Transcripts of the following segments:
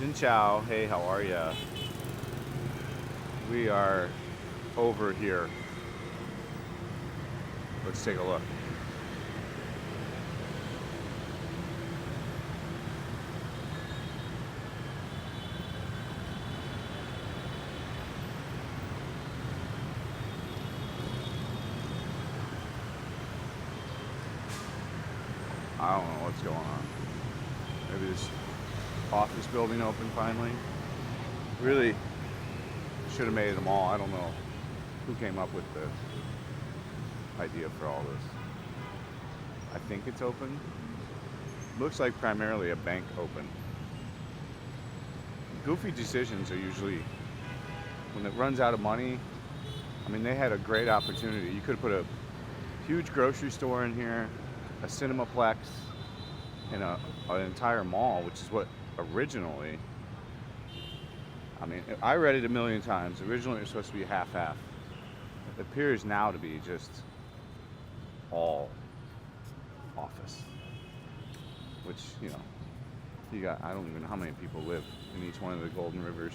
Xin Chao. Hey, how are ya? We are over here. Let's take a look. I don't know what's going on. Maybe this office building open finally. Really should have made them all. I don't know who came up with the idea for all this. I think it's open. Looks like primarily a bank open. Goofy decisions are usually when it runs out of money. I mean, they had a great opportunity. You could have put a huge grocery store in here, a cinemaplex, and an entire mall, which is what originally, I mean, I read it a million times. Originally it was supposed to be half-half. It appears now to be just all office, which, you know, you got, I don't even know how many people live in each one of the Golden Rivers.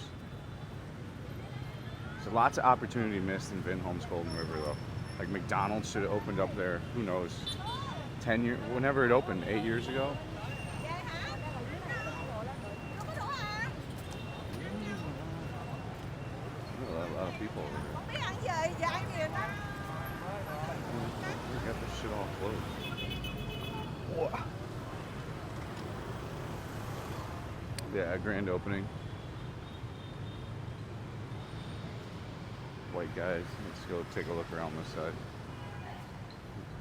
So lots of opportunity missed in Vinhome's Golden River though. Like McDonald's should have opened up there, who knows, 10 years, whenever it opened, 8 years ago. A lot of people over here. We got this shit all closed. Whoa. Yeah, grand opening. White guys. Let's go take a look around this side.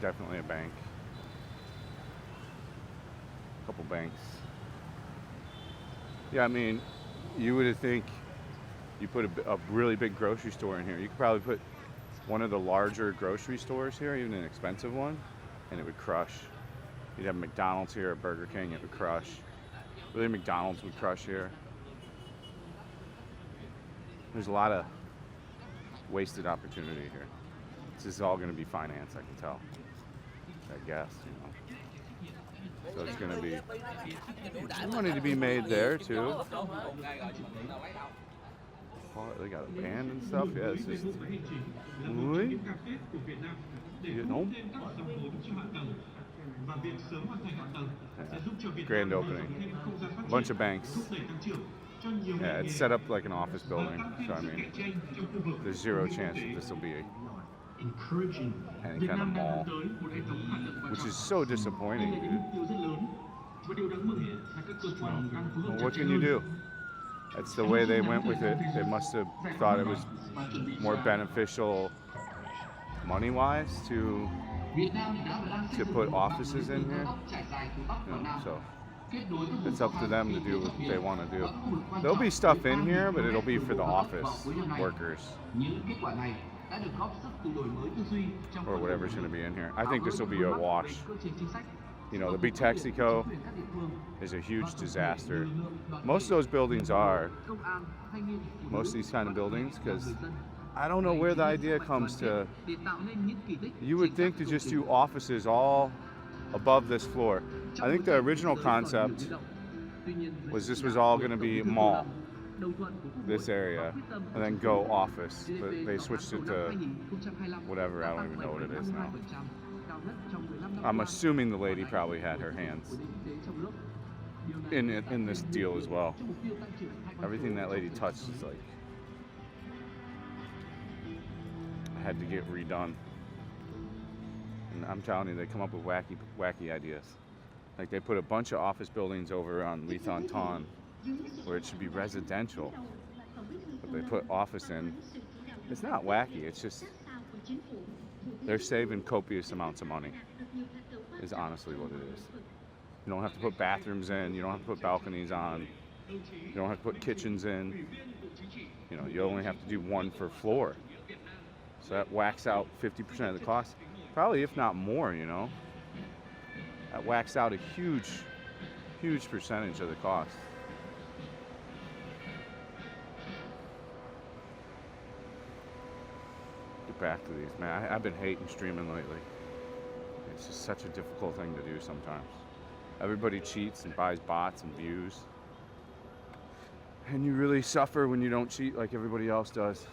Definitely a bank. Couple banks. Yeah, I mean, you would think you put a really big grocery store in here. You could probably put one of the larger grocery stores here, even an expensive one, and it would crush. You'd have McDonald's here, a Burger King, it would crush. Really, McDonald's would crush here. There's a lot of wasted opportunity here. This is all going to be finance, I can tell. I guess, you know. So it's going to be money to be made there too. Oh, they got a band and stuff. Yeah, this is oui. You know? Yeah. Grand opening. A bunch of banks. Yeah, it's set up like an office building. So I mean, there's zero chance that this will be any kind of mall, which is so disappointing, dude. Well, what can you do? That's the way they went with it. They must have thought it was more beneficial money-wise to put offices in here. You know, so it's up to them to do what they want to do. There'll be stuff in here, but it'll be for the office workers or whatever's going to be in here. I think this will be a wash. You know, the Big Texaco is a huge disaster. Most of those buildings are. Most of these kind of buildings, because I don't know where the idea comes to. You would think to just do offices all above this floor. I think the original concept was this was all going to be mall, this area, and then go office. But they switched it to whatever, I don't even know what it is now. I'm assuming the lady probably had her hands in this deal as well. Everything that lady touched is like had to get redone. And I'm telling you, they come up with wacky ideas. Like they put a bunch of office buildings over on Lithanton where it should be residential, but they put office in. It's not wacky, it's just they're saving copious amounts of money, is honestly what it is. You don't have to put bathrooms in, you don't have to put balconies on, you don't have to put kitchens in. You know, you only have to do one per floor. So that whacks out 50% of the cost, probably if not more, you know. That whacks out a huge percentage of the cost. Get back to these, man. I've been hating streaming lately. It's just such a difficult thing to do sometimes. Everybody cheats and buys bots and views. And you really suffer when you don't cheat like everybody else does,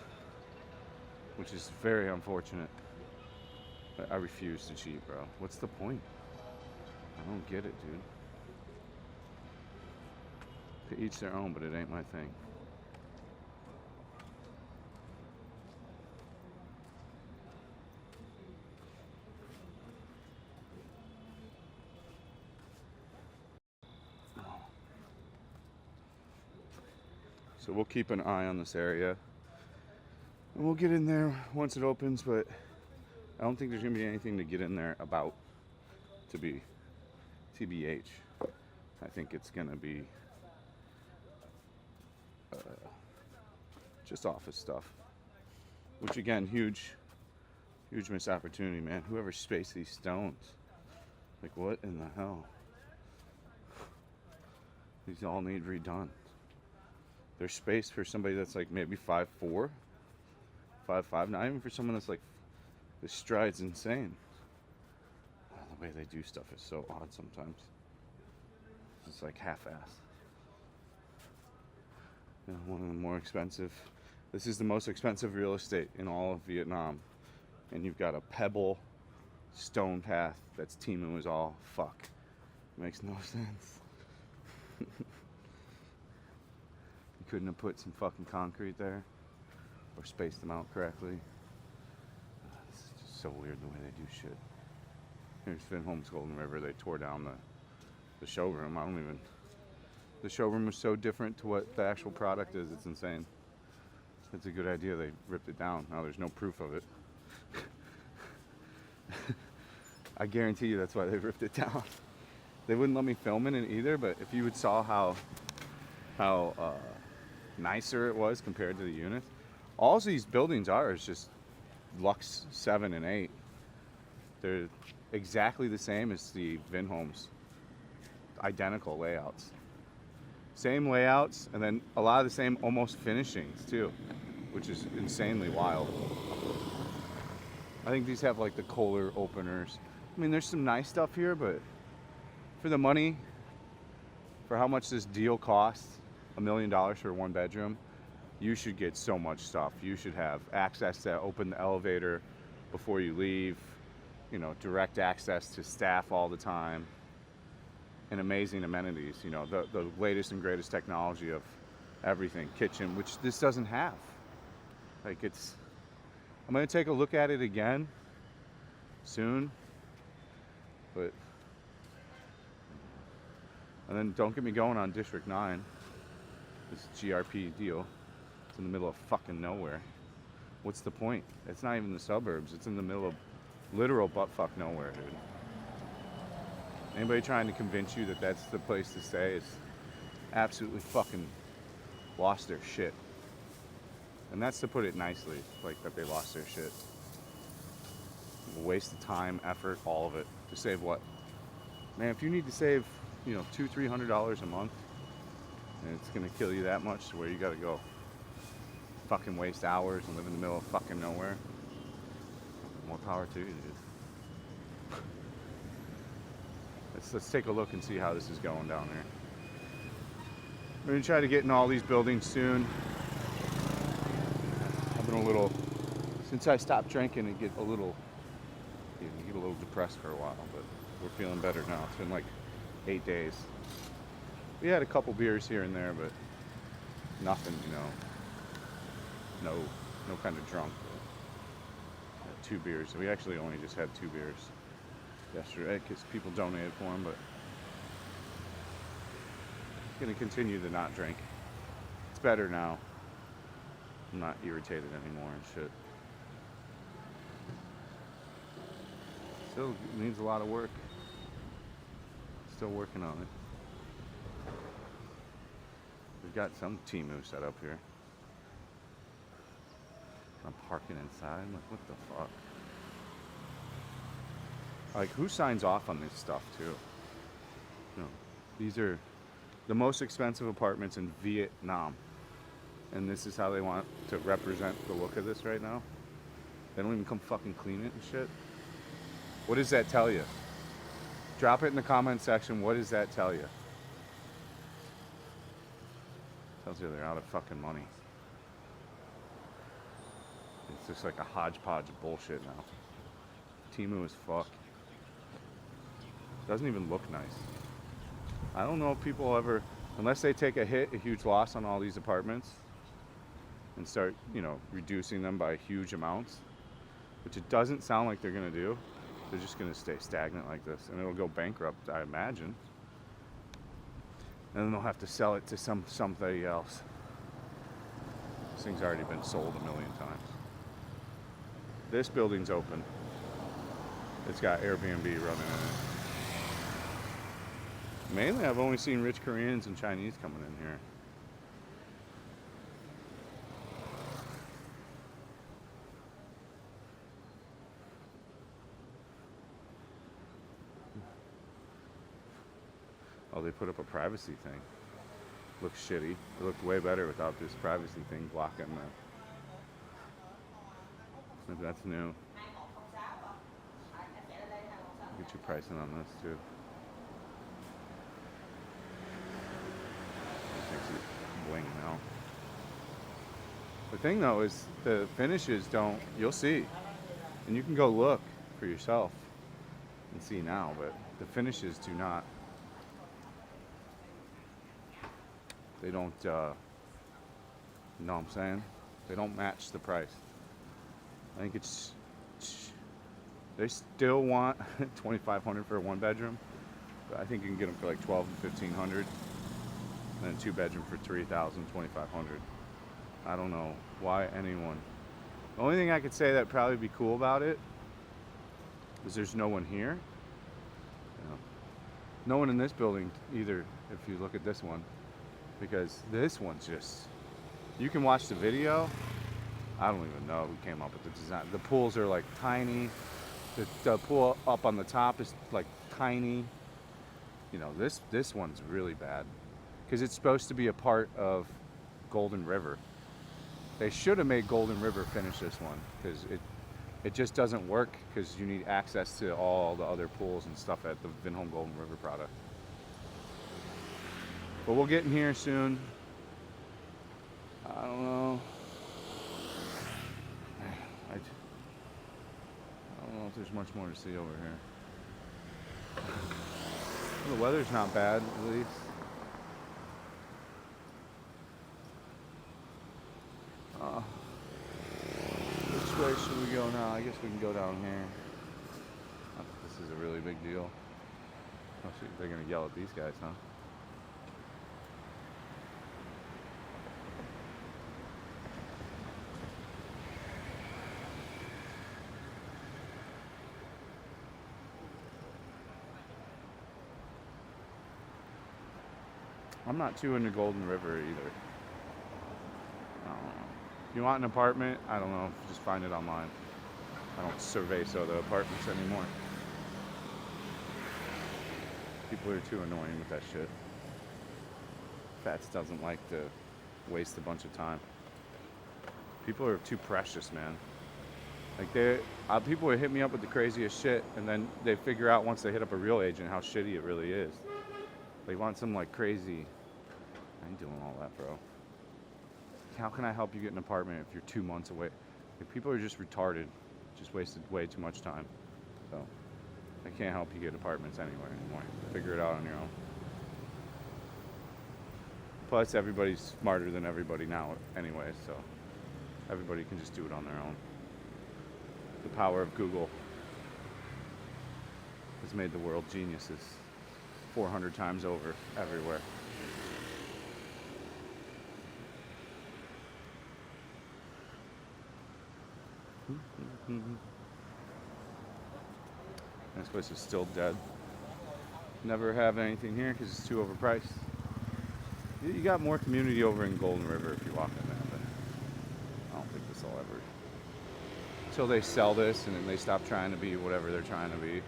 which is very unfortunate. But I refuse to cheat, bro. What's the point? I don't get it, dude. To each their own, but it ain't my thing. So we'll keep an eye on this area. And we'll get in there once it opens, but I don't think there's gonna be anything to get in there about, to be TBH. I think it's gonna be just office stuff. Which again, huge missed opportunity, man. Whoever spaced these stones. Like what in the hell? These all need redone. There's space for somebody that's like maybe 5'4", 5'5", not even for someone that's like, this stride's insane. The way they do stuff is so odd sometimes. It's like half-assed. You know, one of the more expensive. This is the most expensive real estate in all of Vietnam. And you've got a pebble stone path that's Timu is all fuck. Makes no sense. You couldn't have put some fucking concrete there or spaced them out correctly. This is just so weird the way they do shit. Here's Vinholm's Golden River. They tore down the showroom. The showroom was so different to what the actual product is. It's insane. It's a good idea. They ripped it down. Now there's no proof of it. I guarantee you that's why they ripped it down. They wouldn't let me film in it either, but if you would saw how nicer it was compared to the units. All these buildings are is just Lux 7 and 8. They're exactly the same as the Vinhomes. Identical layouts. Same layouts, and then a lot of the same almost finishings too, which is insanely wild. I think these have like the Kohler openers. I mean, there's some nice stuff here, but for the money, for how much this deal costs, $1 million for one bedroom, you should get so much stuff. You should have access to open the elevator before you leave, you know, direct access to staff all the time, and amazing amenities, you know, the latest and greatest technology of everything, kitchen, which this doesn't have. Like I'm gonna take a look at it again soon, but, and then don't get me going on District 9, this GRP deal. It's in the middle of fucking nowhere. What's the point? It's not even the suburbs. It's in the middle of literal buttfuck nowhere, dude. Anybody trying to convince you that that's the place to stay is absolutely fucking lost their shit. And that's to put it nicely, like that they lost their shit. A waste of time, effort, all of it. To save what? Man, if you need to save, you know, $200-300 a month, and it's gonna kill you that much to where you gotta go fucking waste hours and live in the middle of fucking nowhere, more power to you, dude. Let's take a look and see how this is going down here. We're gonna try to get in all these buildings soon. I've been a little, since I stopped drinking, you get a little depressed for a while, but we're feeling better now. It's been like 8 days. We had a couple beers here and there, but nothing, you know, no kind of drunk. Had 2 beers. We actually only just had 2 beers yesterday because people donated for them, but I'm gonna continue to not drink. It's better now. I'm not irritated anymore and shit. Still needs a lot of work. Still working on it. We've got some Timu set up here. I'm parking inside. I'm like, what the fuck? Like, who signs off on this stuff too? You know, these are the most expensive apartments in Vietnam, and this is how they want to represent the look of this right now. They don't even come fucking clean it and shit. What does that tell you? Drop it in the comment section. What does that tell you? Tell Tells you they're out of fucking money. It's just like a hodgepodge of bullshit now. Temu is fuck. Doesn't even look nice. I don't know if people ever, unless they take a huge loss on all these apartments and start, you know, reducing them by huge amounts, which it doesn't sound like they're gonna do. They're just gonna stay stagnant like this, and it'll go bankrupt, I imagine. And then they'll have to sell it to somebody else. This thing's already been sold a million times. This building's open. It's got Airbnb running in it. Mainly, I've only seen rich Koreans and Chinese coming in here. Oh, they put up a privacy thing. Looks shitty. It looked way better without this privacy thing blocking the... Maybe that's new. Get your pricing on this too. Makes it bling now. The thing though is the finishes don't, you'll see. And you can go look for yourself and see now, but the finishes do not. They don't, you know what I'm saying? They don't match the price. I think it's, they still want $2,500 for a 1-bedroom, but I think you can get them for like $1,200 to $1,500, and then 2-bedroom for $3,000, $2,500. I don't know why anyone. The only thing I could say that probably be cool about it is there's no one here. You know, no one in this building either. If you look at this one, because this one's just, you can watch the video. I don't even know who came up with the design. The pools are like tiny. The pool up on the top is like tiny. You know, this one's really bad because it's supposed to be a part of Golden River. They should have made Golden River finish this one because it just doesn't work because you need access to all the other pools and stuff at the Vinhome Golden River product. But we'll get in here soon. I don't know. I don't know if there's much more to see over here. The weather's not bad, at least. Which way should we go now? I guess we can go down here. Not that this is a really big deal. Oh, shit, they're gonna yell at these guys, huh? I'm not too into Golden River either. I don't know. If you want an apartment, I don't know, just find it online. I don't survey the apartments anymore. People are too annoying with that shit. Fats doesn't like to waste a bunch of time. People are too precious, man. Like people would hit me up with the craziest shit, and then they figure out once they hit up a real agent how shitty it really is. They want some like crazy. I ain't doing all that, bro. How can I help you get an apartment if you're 2 months away? Like, people are just retarded. Just wasted way too much time. So I can't help you get apartments anywhere anymore. Figure it out on your own. Plus, everybody's smarter than everybody now anyway, so everybody can just do it on their own. The power of Google has made the world geniuses 400 times over everywhere. This place is still dead. Never have anything here because it's too overpriced. You got more community over in Golden River if you walk in there, but I don't think this will ever. Until they sell this and then they stop trying to be whatever they're trying to be,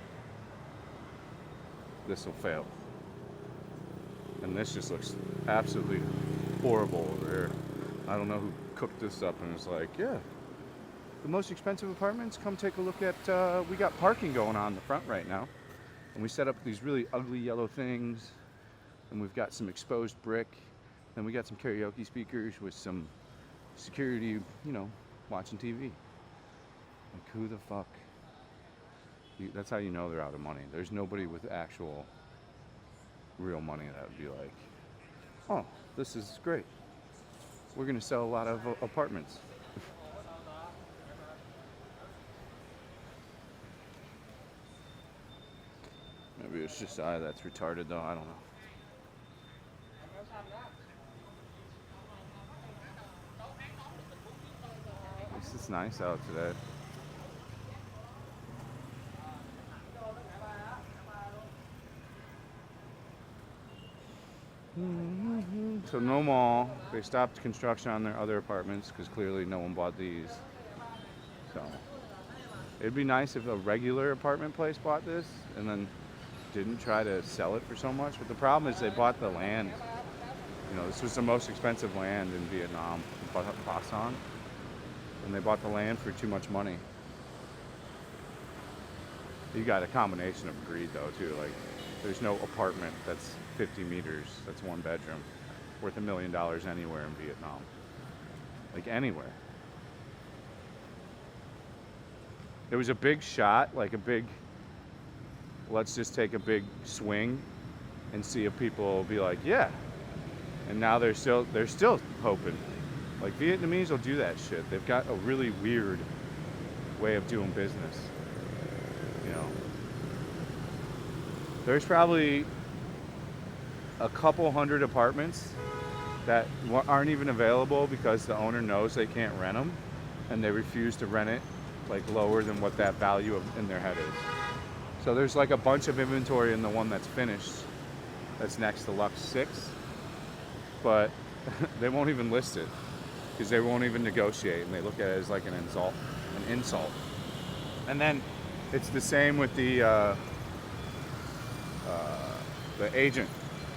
this will fail. And this just looks absolutely horrible over here. I don't know who cooked this up and was like, yeah, the most expensive apartments, come take a look at, we got parking going on in the front right now. And we set up these really ugly yellow things. And we've got some exposed brick. Then we got some karaoke speakers with some security, watching TV. Like, who the fuck? That's how you know they're out of money. There's nobody with actual real money that would be like, oh, this is great. We're going to sell a lot of apartments. Maybe it's just I that's retarded though, I don't know. At least it's nice out today. So no mall. They stopped construction on their other apartments because clearly no one bought these. So it'd be nice if a regular apartment place bought this and then didn't try to sell it for so much. But the problem is they bought the land. This was the most expensive land in Vietnam, Ba Son, and they bought the land for too much money. You got a combination of greed though too. Like, there's no apartment that's 50 meters, that's one bedroom, worth $1 million anywhere in Vietnam. Like, anywhere. There was a big shot, like a big, let's just take a big swing and see if people will be like, yeah. And now they're still hoping. Like, Vietnamese will do that shit. They've got a really weird way of doing business. There's probably a couple hundred apartments that aren't even available because the owner knows they can't rent them, and they refuse to rent it like lower than what that value in their head is. So there's like a bunch of inventory in the one that's finished, that's next to Lux 6, but they won't even list it because they won't even negotiate, and they look at it as like an insult. And then it's the same with the agent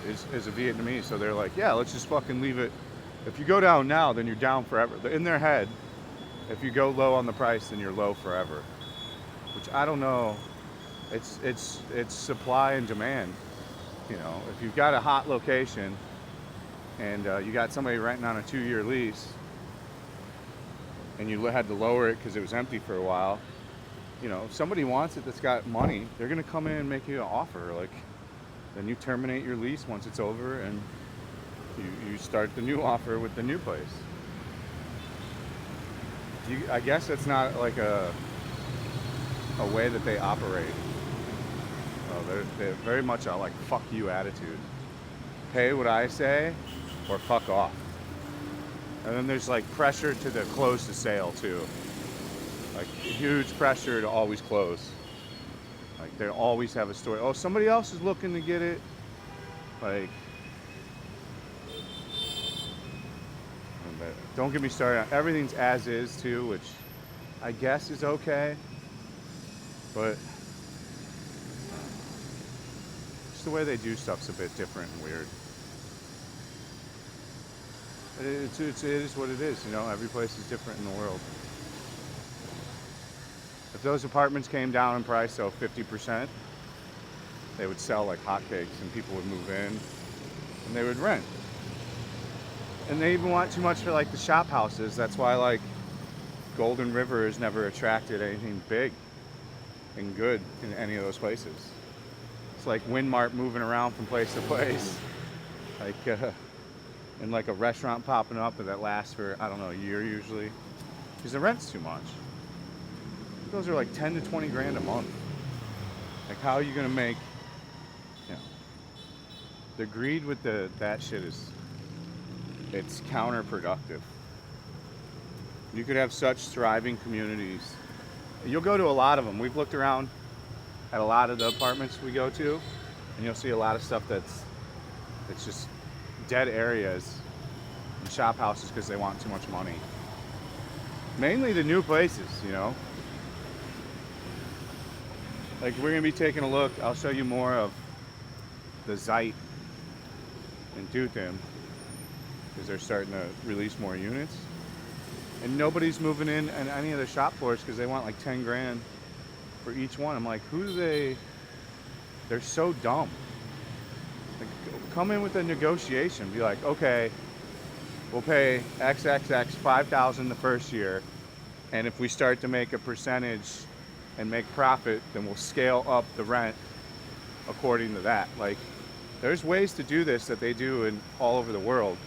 is a Vietnamese, so they're like, yeah, let's just fucking leave it. If you go down now, then you're down forever. In their head, if you go low on the price, then you're low forever. Which I don't know. It's supply and demand. If you've got a hot location and you got somebody renting on a 2-year lease, and you had to lower it because it was empty for a while. If somebody wants it that's got money, they're gonna come in and make you an offer. Like, then you terminate your lease once it's over, and you start the new offer with the new place. I guess that's not like a way that they operate. They're very much a like fuck you attitude. Pay what I say, or fuck off. And then there's like pressure to close the sale too. Like, huge pressure to always close. Like, they always have a story. Oh, somebody else is looking to get it. Like, don't get me started on everything's as is too, which I guess is okay. But just the way they do stuff's a bit different and weird. It is what it is. Every place is different in the world. If those apartments came down in price, so 50%, they would sell like hotcakes, and people would move in and they would rent. And they even want too much for like the shop houses. That's why like Golden River has never attracted anything big and good in any of those places. It's like Windmart moving around from place to place. Like, and like a restaurant popping up that lasts for, I don't know, a year usually. Because the rent's too much. Those are like 10 to 20 grand a month. Like, how are you gonna make, the greed with that shit it's counterproductive. You could have such thriving communities. You'll go to a lot of them. We've looked around at a lot of the apartments we go to, and you'll see a lot of stuff that's just dead areas and shop houses because they want too much money. Mainly the new places, Like, we're gonna be taking a look. I'll show you more of the Zeit in Dutham because they're starting to release more units, and nobody's moving in on any of the shop floors because they want like 10 grand for each one. I'm like, they're so dumb. Like, come in with a negotiation. Be like, okay, we'll pay XXX 5,000 the first year, and if we start to make a percentage and make profit, then we'll scale up the rent according to that. Like, there's ways to do this that they do in all over the world.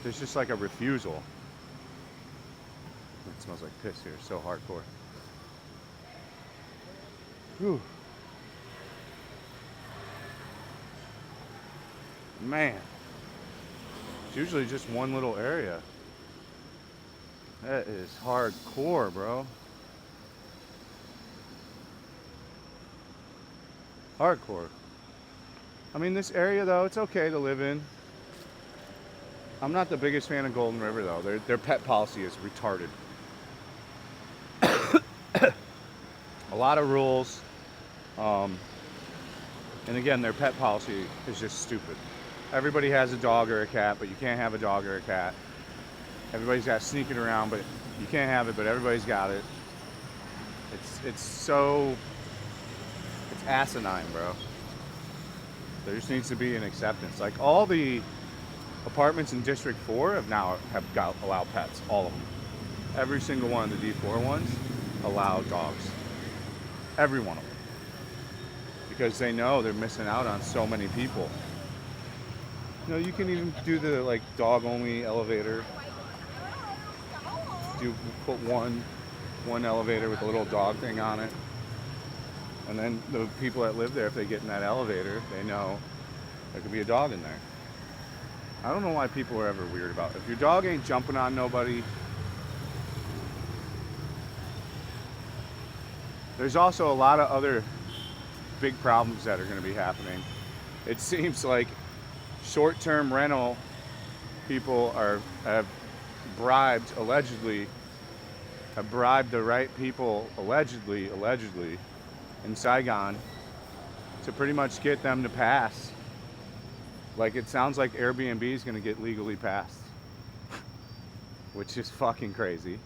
There's just like a refusal. It smells like piss here, so hardcore. Whew. Man, it's usually just one little area. That is hardcore, bro. Hardcore. I mean, this area though, it's okay to live in. I'm not the biggest fan of Golden River though. Their pet policy is retarded. A lot of rules. And again, their pet policy is just stupid. Everybody has a dog or a cat, but you can't have a dog or a cat. Everybody's got sneaking around, but you can't have it, but everybody's got it. It's asinine, bro. There just needs to be an acceptance. Like, all the apartments in District 4 have got allow pets, all of them. Every single one of the D4 ones allow dogs. Every one of them. Because they know they're missing out on so many people. You know, you can even do the like dog only elevator. Put one elevator with a little dog thing on it. And then the people that live there, if they get in that elevator, they know there could be a dog in there. I don't know why people are ever weird about it. If your dog ain't jumping on nobody. There's also a lot of other big problems that are going to be happening. It seems like short-term rental people have bribed the right people allegedly in Saigon to pretty much get them to pass. Like, it sounds like Airbnb is going to get legally passed, which is fucking crazy.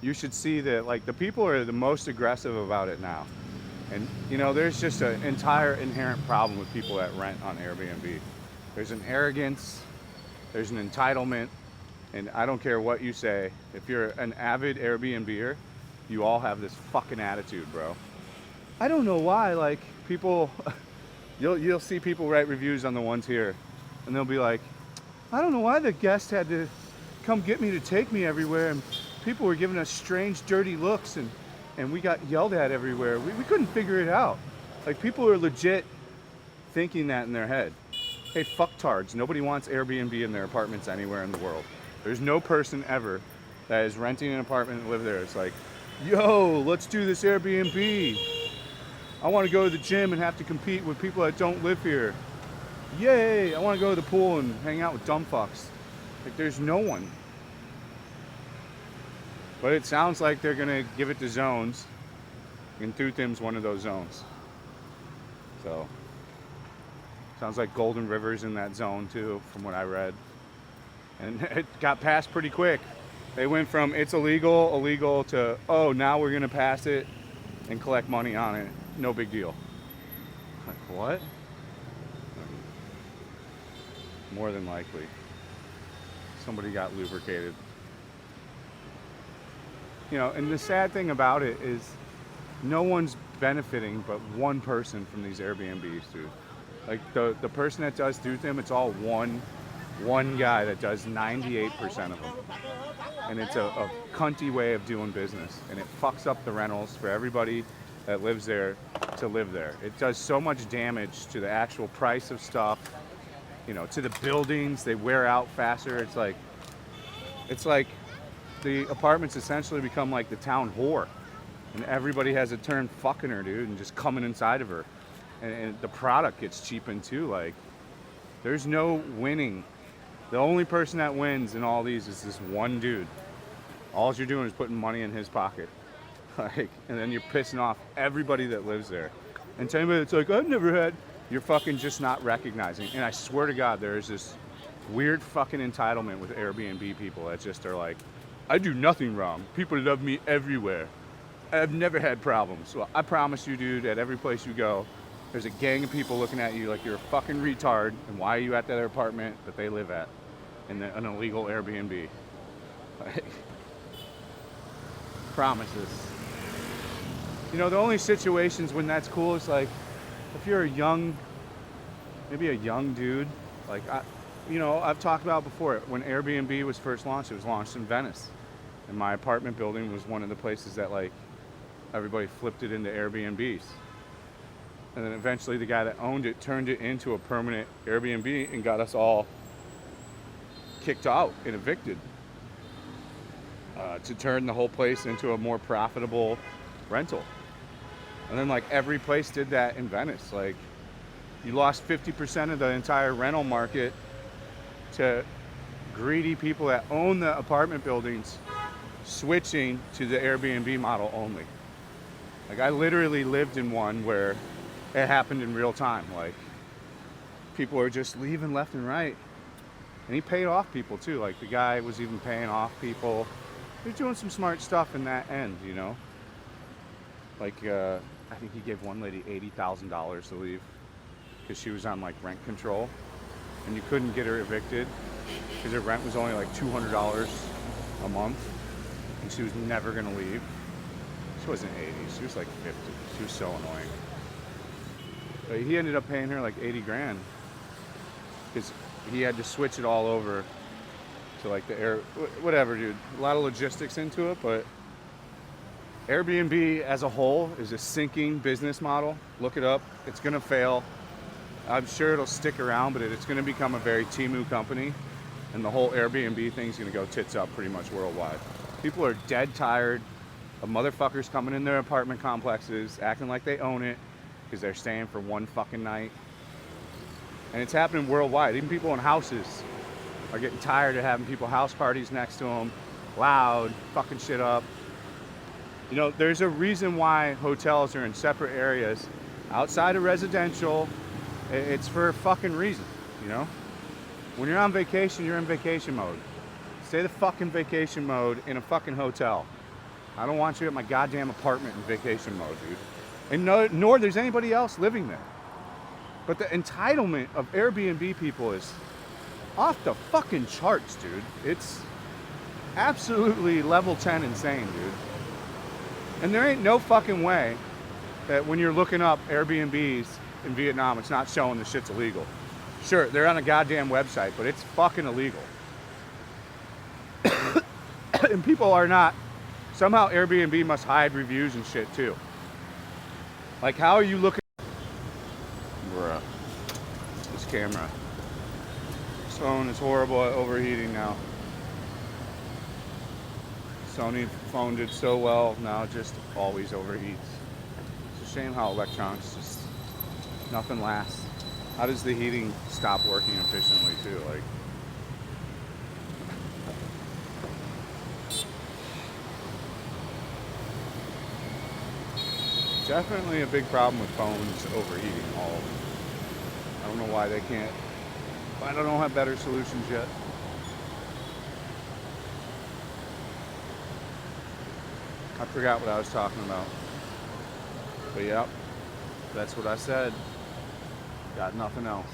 You should see that, like, the people are the most aggressive about it now. And, you know, there's just an entire inherent problem with people that rent on Airbnb. There's an arrogance, there's an entitlement, and I don't care what you say. If you're an avid Airbnber, you all have this fucking attitude, bro. I don't know why, like, people, you'll see people write reviews on the ones here, and they'll be like, I don't know why the guest had to come get me to take me everywhere, and people were giving us strange, dirty looks, and we got yelled at everywhere. We couldn't figure it out. Like, people are legit thinking that in their head. Hey, fucktards, nobody wants Airbnb in their apartments anywhere in the world. There's no person ever that is renting an apartment and live there. It's like, yo, let's do this Airbnb. I want to go to the gym and have to compete with people that don't live here. Yay, I want to go to the pool and hang out with dumb fucks. Like, there's no one. But it sounds like they're going to give it to zones. And Thuthim's one of those zones. So, sounds like Golden River's in that zone too, from what I read. And it got passed pretty quick. They went from it's illegal to, oh, now we're going to pass it and collect money on it. No big deal. Like, what? More than likely. Somebody got lubricated. You know, and the sad thing about it is no one's benefiting but one person from these Airbnbs, dude. Like, the person that does Thuthim, it's all one guy that does 98% of them. And it's a cunty way of doing business. And it fucks up the rentals for everybody that lives there to live there. It does so much damage to the actual price of stuff, you know, to the buildings. They wear out faster. It's like the apartments essentially become like the town whore. And everybody has a turn fucking her, dude, and just coming inside of her. And the product gets cheapened too. Like, there's no winning. The only person that wins in all these is this one dude. All you're doing is putting money in his pocket. Like, and then you're pissing off everybody that lives there. And to anybody that's like, I've never had, you're fucking just not recognizing. And I swear to God, there is this weird fucking entitlement with Airbnb people that just are like, I do nothing wrong. People love me everywhere. I've never had problems. Well, I promise you, dude, at every place you go, there's a gang of people looking at you like you're a fucking retard, and why are you at that apartment that they live at? in an illegal Airbnb. Like, promises. You know, the only situations when that's cool is like if you're a young, maybe a young dude. Like, I've talked about before, when Airbnb was first launched, it was launched in Venice. And my apartment building was one of the places that, like, everybody flipped it into Airbnbs. And then eventually the guy that owned it turned it into a permanent Airbnb and got us all kicked out and evicted to turn the whole place into a more profitable rental. And then, like, every place did that in Venice. Like, you lost 50% of the entire rental market to greedy people that own the apartment buildings switching to the Airbnb model only. Like, I literally lived in one where it happened in real time. Like, people are just leaving left and right. And he paid off people too. Like, the guy was even paying off people. He was doing some smart stuff in that end, you know? Like, I think he gave one lady $80,000 to leave because she was on, like, rent control. And you couldn't get her evicted because her rent was only like $200 a month. And she was never going to leave. She wasn't 80, she was like 50. She was so annoying. But he ended up paying her like 80 grand because he had to switch it all over to, like, the whatever, dude. A lot of logistics into it, but Airbnb as a whole is a sinking business model. Look it up. It's going to fail. I'm sure it'll stick around, but it's going to become a very Temu company, and the whole Airbnb thing's going to go tits up pretty much worldwide. People are dead tired of motherfuckers coming in their apartment complexes, acting like they own it because they're staying for one fucking night. And it's happening worldwide. Even people in houses are getting tired of having people house parties next to them, loud, fucking shit up. You know, there's a reason why hotels are in separate areas outside of residential. It's for a fucking reason, you know? When you're on vacation, you're in vacation mode. Stay the fucking vacation mode in a fucking hotel. I don't want you at my goddamn apartment in vacation mode, dude. And nor there's anybody else living there. But the entitlement of Airbnb people is off the fucking charts, dude. It's absolutely level 10 insane, dude. And there ain't no fucking way that when you're looking up Airbnbs in Vietnam, it's not showing the shit's illegal. Sure, they're on a goddamn website, but it's fucking illegal. And people are not. Somehow Airbnb must hide reviews and shit too. Like, how are you looking? Bruh. This camera. This phone is horrible at overheating now. Sony phone did so well, now it just always overheats. It's a shame how electronics just, nothing lasts. How does the heating stop working efficiently too? Like, definitely a big problem with phones overheating, all of them. I don't know why they can't. I don't have better solutions yet. I forgot what I was talking about. But yep, that's what I said. Got nothing else.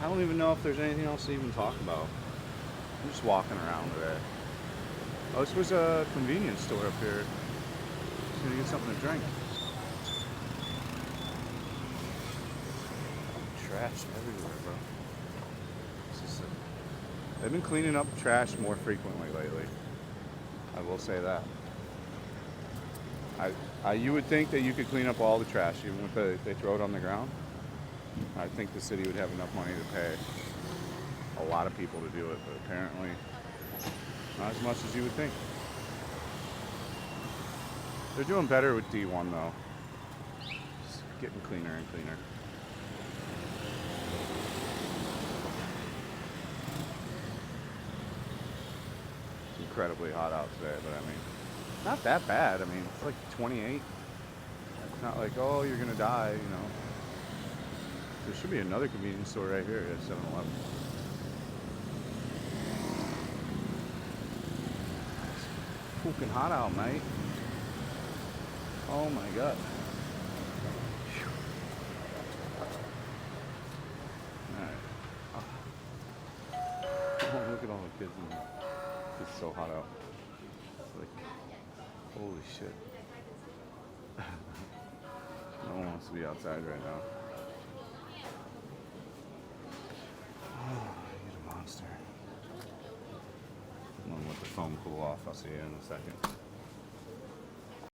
I don't even know if there's anything else to even talk about. I'm just walking around today. Oh, this was a convenience store up here. Just gonna get something to drink. Trash everywhere, bro. They've been cleaning up trash more frequently lately. I will say that. You would think that you could clean up all the trash even if they throw it on the ground. I think the city would have enough money to pay a lot of people to do it, but apparently not as much as you would think. They're doing better with D1 though. It's getting cleaner and cleaner. It's incredibly hot out today, but I mean, not that bad. I mean, it's like 28. It's not like, oh, you're gonna die, you know. There should be another convenience store right here at 7-Eleven. It's fucking hot out, mate. Oh my god. Alright. the kids in here. It's so hot out. It's like, holy shit. No one wants to be outside right now. Oh, you're a monster. I'm gonna let the foam cool off. I'll see you in a second.